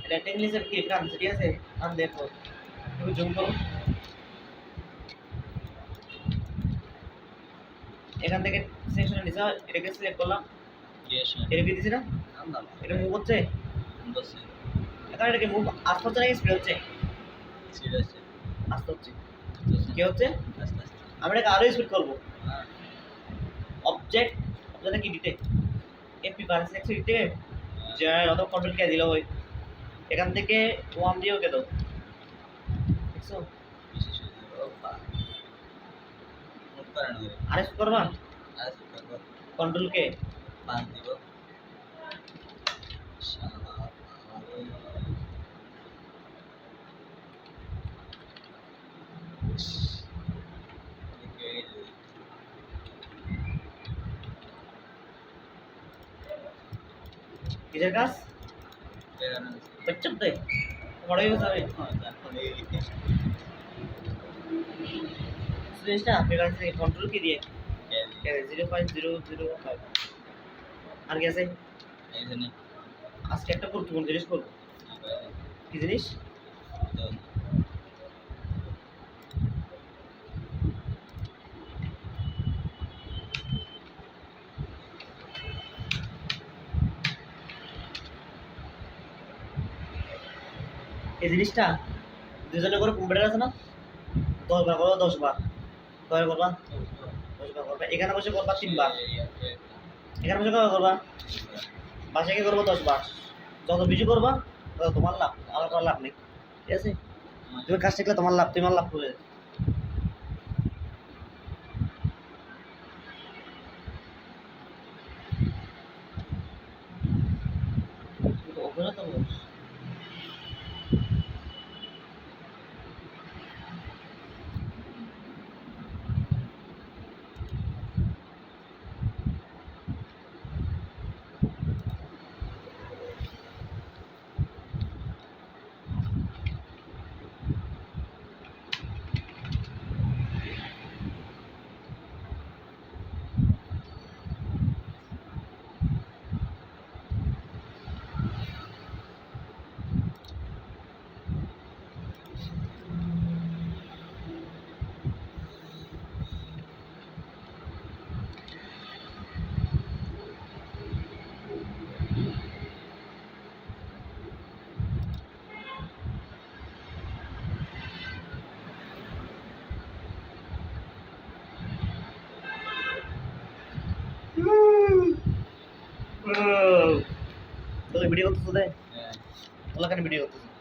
technical কি কাম ঠিক আছে আম দেখো তুমি জুম করো এখান থেকে সেকশনে নিচে এটাকে সিলেক্ট করলাম এটা কি দিছি না এটা মুভ হচ্ছে এখন এটাকে মুভ আস্তে হচ্ছে নাকি স্পিড হচ্ছে আস্তে হচ্ছে কি হচ্ছে আমরা এটাকে আরো স্পিড করবো অবজেক্ট অবজেক্ট কি দিতে এপি বারেন্স এক্স দিতে জেনারেল অত কন্ট্রোল কে দিল ওই এখান থেকে ওয়াম দিয়ে ওকে দাও দেখছো আরেস্ট করবা কন্ট্রোল কে বাদ দিব কিসের কাজ बच्चों दे बड़े हो सारे सुरेशा मेरा से कंट्रोल की दिए क्या 0.005 আর কি আছে এই জন্য আজকে একটা গুরুত্বপূর্ণ জিনিস করব কি জিনিস এই জিনিসটা দুজনে করে কম্পিউটার আছে না 10 বার করো 10 বার কয় করবা 10 বার করবা এখানে বসে করবা 3 বার এখানে বসে কয় করবা বাসায় গিয়ে করবা 10 বার যত বেশি করবা তত তোমার লাভ আমার কোনো লাভ নেই ঠিক আছে তুমি কাজ শিখলে তোমার লাভ তোমার লাভ করে ওখানে তো ভিডিও করতেছ দে ওলা কেন ভিডিও করতেছ